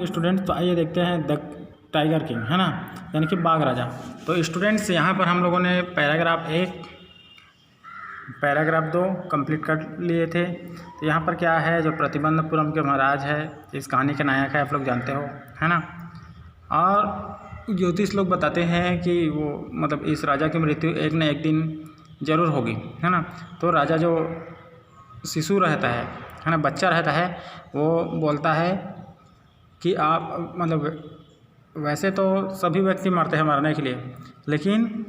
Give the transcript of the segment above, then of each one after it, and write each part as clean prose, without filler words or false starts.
Student, तो आइए देखते हैं द टाइगर किंग, है ना, यानी कि बाघ राजा। तो स्टूडेंट्स यहाँ पर हम लोगों ने पैराग्राफ 1 पैराग्राफ 2 कंप्लीट कर लिए थे। तो यहाँ पर क्या है, जो प्रतिबंधपुरम के महाराज है, इस कहानी के नायक है, आप लोग जानते हो, है ना। और ज्योतिष लोग बताते हैं कि वो मतलब इस राजा की मृत्यु एक न एक दिन ज़रूर होगी, है ना। तो राजा जो शिशु रहता है ना, बच्चा रहता है, वो बोलता है कि आप मतलब वैसे तो सभी व्यक्ति मरते हैं मरने के लिए, लेकिन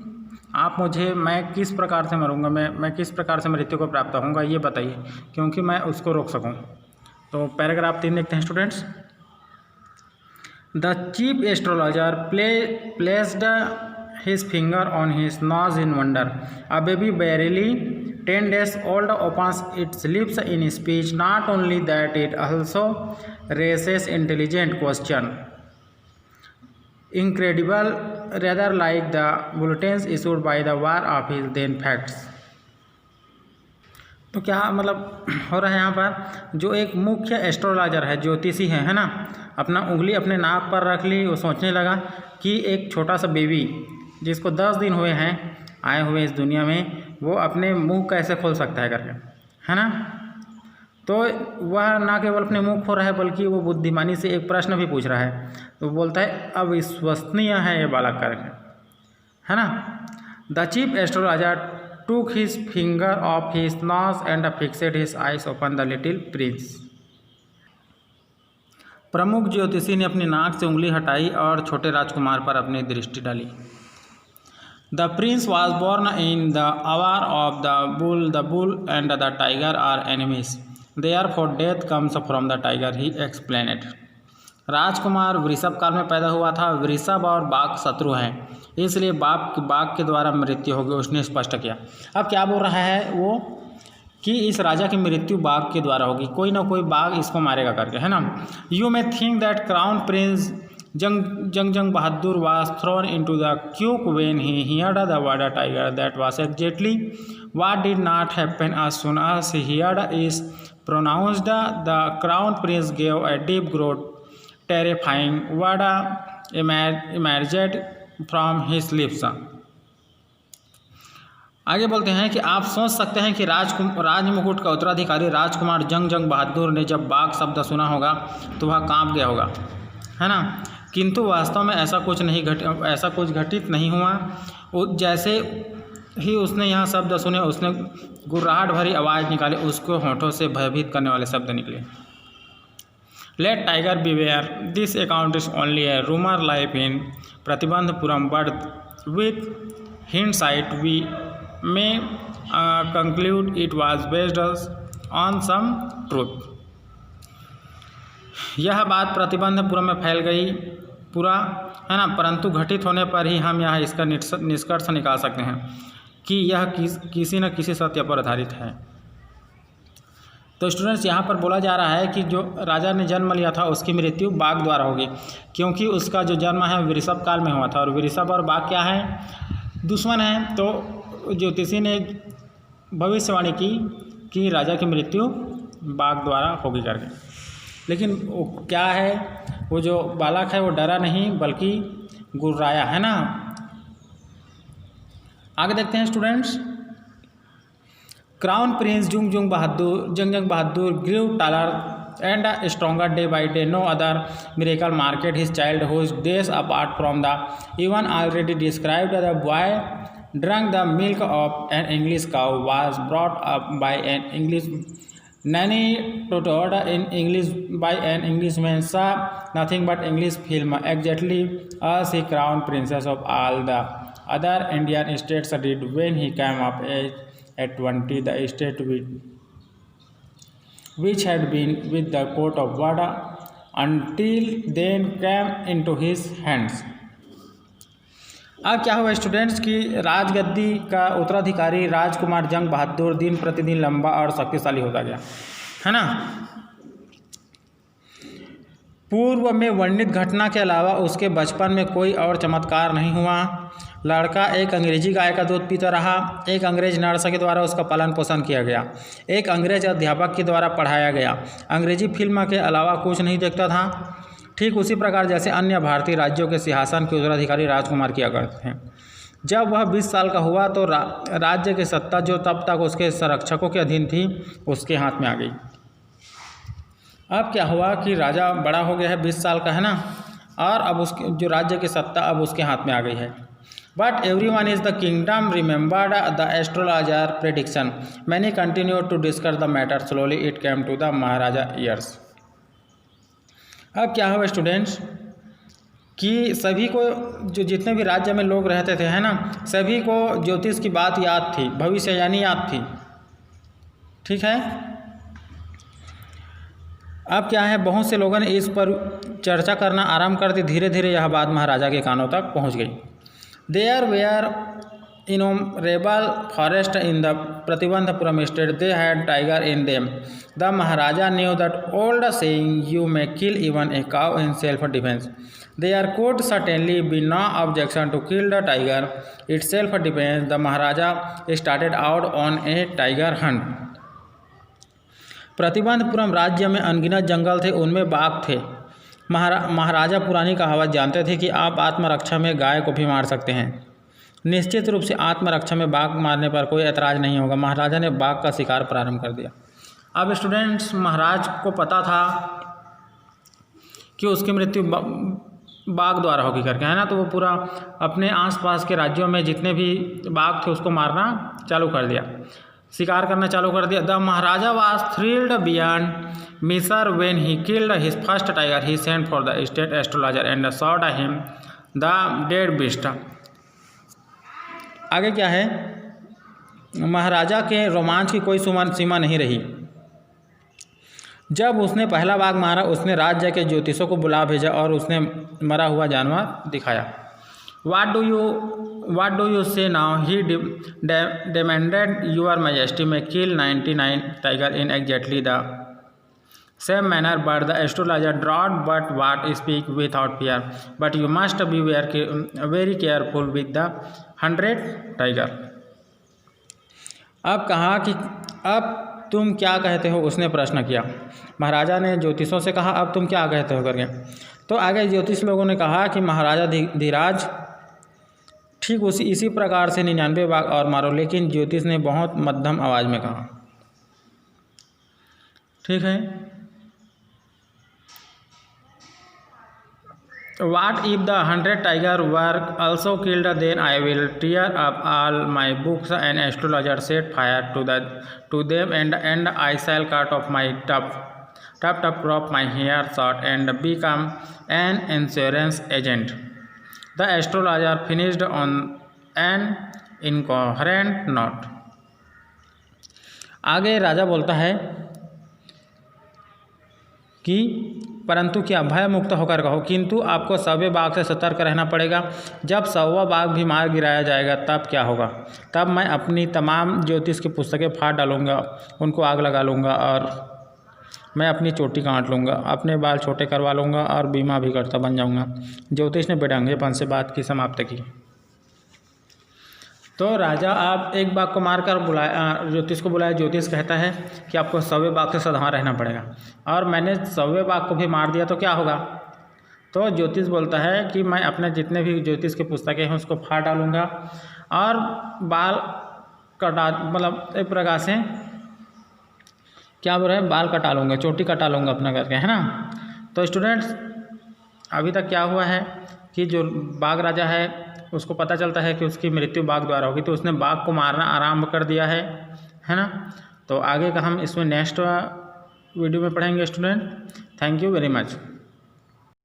आप मुझे, मैं किस प्रकार से मरूंगा, मैं किस प्रकार से मृत्यु को प्राप्त होऊंगा, ये बताइए, क्योंकि मैं उसको रोक सकूं। तो पैराग्राफ 3 देखते हैं students. The chief astrologer placed his finger on his nose in wonder. A baby barely 10 days old opens its lips in speech. Not only that, it also raises intelligent question. Incredible, rather like the bulletins issued by the war of his then facts. तो क्या मतलब हो रहा है यहाँ पर, जो एक मुख्य एस्ट्रोलॉजर है, ज्योतिषी है ना, अपना उंगली अपने नाक पर रख ली। वो सोचने लगा कि एक छोटा सा बेबी जिसको 10 दिन हुए हैं आए हुए इस दुनिया में, वो अपने मुंह कैसे खोल सकता है करके, है ना। तो वह ना केवल अपने मुंह खोल रहा है, बल्कि वो बुद्धिमानी से एक प्रश्न भी पूछ रहा है। तो बोलता है अविश्वसनीय है ये बालक करके, है ना। The chief astrologer took his finger off his nose and fixed his eyes upon the little prince. प्रमुख ज्योतिषी ने अपनी नाक से उंगली हटाई और छोटे राजकुमार पर अपनी दृष्टि डाली। The prince was born in the hour of the bull. The bull and the tiger are enemies. Therefore death comes from the tiger, he explained. राजकुमार वृषभ काल में पैदा हुआ था। वृषभ और बाघ शत्रु हैं, इसलिए बाघ के द्वारा मृत्यु होगी, उसने स्पष्ट किया। अब क्या बोल रहा है वो, कि इस राजा की मृत्यु बाघ के द्वारा होगी, कोई ना कोई बाघ इसको मारेगा करके, है ना। You may think that crown prince Jung Bahadur was thrown into the quake when he heard the word tiger. That was exactly what did not happen as soon as he heard is pronounced. The crown prince gave a deep growth terrifying word emerged from his lips. आगे बोलते हैं कि आप सोच सकते हैं कि राजमुकुट का उत्तराधिकारी राजकुमार जंग बहादुर ने जब बाघ शब्द सुना होगा तो वह कांप गया होगा, है ना। किंतु वास्तव में ऐसा कुछ घटित नहीं हुआ। जैसे ही उसने यह शब्द सुने, उसने गुर्राहट भरी आवाज़ निकाली, उसको होठों से भयभीत करने वाले शब्द निकले। Let tiger beware. This account is only a rumor life in Pratibandhapuram, but with hindsight we may conclude it was based on some truth. यह बात प्रतिबंधपुरम में फैल गई पूरा, है ना, परंतु घटित होने पर ही हम यहाँ इसका निष्कर्ष निकाल सकते हैं कि यह किसी न किसी सत्य पर आधारित है। तो स्टूडेंट्स, यहाँ पर बोला जा रहा है कि जो राजा ने जन्म लिया था उसकी मृत्यु बाघ द्वारा होगी, क्योंकि उसका जो जन्म है वृषभ काल में हुआ था, और वृषभ और बाघ क्या है, दुश्मन है। तो ज्योतिषी ने भविष्यवाणी की कि राजा की मृत्यु बाघ द्वारा होगी करके। लेकिन वो क्या है, वो जो बालक है वो डरा नहीं बल्कि गुर्राया, है ना। आगे देखते हैं स्टूडेंट्स। Crown Prince जंग बहादुर grew taller and stronger day by day. No other miracle marked his childhood days apart from the event already described. The boy drank the milk of an English cow, was brought up by an English nanny, tutored in English by an Englishman, saw nothing but English film, exactly as the crown princess of all the other Indian states did. When he came of age at 20, the state which had been with the court of Vada until then came into his hands. अब क्या हुआ students कि राजगद्दी का उत्तराधिकारी राजकुमार जंग बहादुर दिन प्रतिदिन लंबा और शक्तिशाली होता गया, है ना। पूर्व में वर्णित घटना के अलावा उसके बचपन में कोई और चमत्कार नहीं हुआ। लड़का एक अंग्रेजी गाय का दूध पीता रहा, एक अंग्रेज नर्स के द्वारा उसका पालन पोषण किया गया, एक अंग्रेज अध्यापक के द्वारा पढ़ाया गया, अंग्रेजी फिल्म के अलावा कुछ नहीं देखता था। ठीक उसी प्रकार जैसे अन्य भारतीय राज्यों के सिंहासन के उत्तराधिकारी राजकुमार किया करते हैं। जब वह 20 साल का हुआ तो राज्य की सत्ता जो तब तक उसके संरक्षकों के अधीन थी उसके हाथ में आ गई। अब क्या हुआ कि राजा बड़ा हो गया है, 20 साल का है ना, और अब उसके जो राज्य की सत्ता अब उसके हाथ में आ गई है। But everyone is the kingdom remembered the astrologer prediction many continue to discuss the matter slowly it came to the maharaja years. अब क्या हुआ स्टूडेंट्स कि सभी को जो जितने भी राज्य में लोग रहते थे है ना, सभी को ज्योतिष की बात याद थी, भविष्यवाणी याद थी। ठीक है, अब क्या है, बहुत से लोगों ने इस पर चर्चा करना आरंभ कर दी। धीरे धीरे यह बात महाराजा के कानों तक पहुंच गई। There were innumerable forest in the Pratibandhapuram state, they had tiger in them. The Maharaja knew that old saying you may kill even a cow in self defense. There could certainly be no objection to kill the tiger in self-defense. The Maharaja started out on a tiger hunt. Pratibandapuram राज्य में अनगिनत जंगल थे, उनमें बाघ थे। महाराजा पुरानी कहावत जानते थे कि आप आत्मरक्षा में गाय को भी मार सकते हैं। निश्चित रूप से आत्मरक्षा में बाघ मारने पर कोई ऐतराज़ नहीं होगा। महाराजा ने बाघ का शिकार प्रारंभ कर दिया। अब स्टूडेंट्स, महाराज को पता था कि उसकी मृत्यु बाघ द्वारा होगी करके, है ना, तो वो पूरा अपने आसपास के राज्यों में जितने भी बाघ थे उसको मारना चालू कर दिया, शिकार करना चालू कर दिया। The maharaja was thrilled beyond measure when he killed his first tiger. He sent for the state astrologer and shot him the dead beast. आगे क्या है, महाराजा के रोमांच की कोई सीमा नहीं रही। जब उसने पहला बाघ मारा, उसने राज्य के ज्योतिषों को बुला भेजा और उसने मरा हुआ जानवर दिखाया। What do you say now? He demanded. Your Majesty may kill 99 tiger in exactly the same manner, but the astrologer drawed but what speak without fear. But you must be very careful with the 100 tiger. अब कहा कि अब तुम क्या कहते हो, उसने प्रश्न किया। महाराजा ने ज्योतिषों से कहा अब तुम क्या कहते हो करके। तो आगे ज्योतिष लोगों ने कहा कि महाराजा धीराज, ठीक इसी प्रकार से 99 बाघ और मारो। लेकिन ज्योतिष ने बहुत मध्यम आवाज़ में कहा। ठीक है, What if the 100 tiger were also killed? Then I will tear up all my books and astrologer set fire to them, and I shall cut off my top crop my hair short and become an insurance agent. The astrologer finished on an incoherent note. आगे राजा बोलता है कि परंतु क्या, भय मुक्त होकर कहो, किंतु आपको 100वें बाघ से सतर्क रहना पड़ेगा। जब 100वां बाघ भी मार गिराया जाएगा तब क्या होगा? तब मैं अपनी तमाम ज्योतिष की पुस्तकें फाड़ डालूंगा, उनको आग लगा लूँगा और मैं अपनी चोटी काट लूँगा, अपने बाल छोटे करवा लूँगा और बीमा भी करता बन जाऊँगा। ज्योतिष ने बेढंगेपन से बात की समाप्त की। तो राजा आप एक बाघ को मारकर ज्योतिष को बुलाया। ज्योतिष कहता है कि आपको 100वें बाघ से सावधान रहना पड़ेगा, और मैंने 100वें बाघ को भी मार दिया तो क्या होगा? तो ज्योतिष बोलता है कि मैं अपने जितने भी ज्योतिष की पुस्तकें हैं उसको फाड़ डालूँगा और बाल कटा, मतलब एक प्रकार से क्या बोल रहे हैं, बाल कटा लूँगा, चोटी कटा लूँगा अपना करके, है ना। तो स्टूडेंट्स, अभी तक क्या हुआ है कि जो बाघ राजा है उसको पता चलता है कि उसकी मृत्यु बाघ द्वारा होगी, तो उसने बाघ को मारना आरंभ कर दिया है ना। तो आगे का हम इसमें नेक्स्ट वीडियो में पढ़ेंगे student. Thank you very much.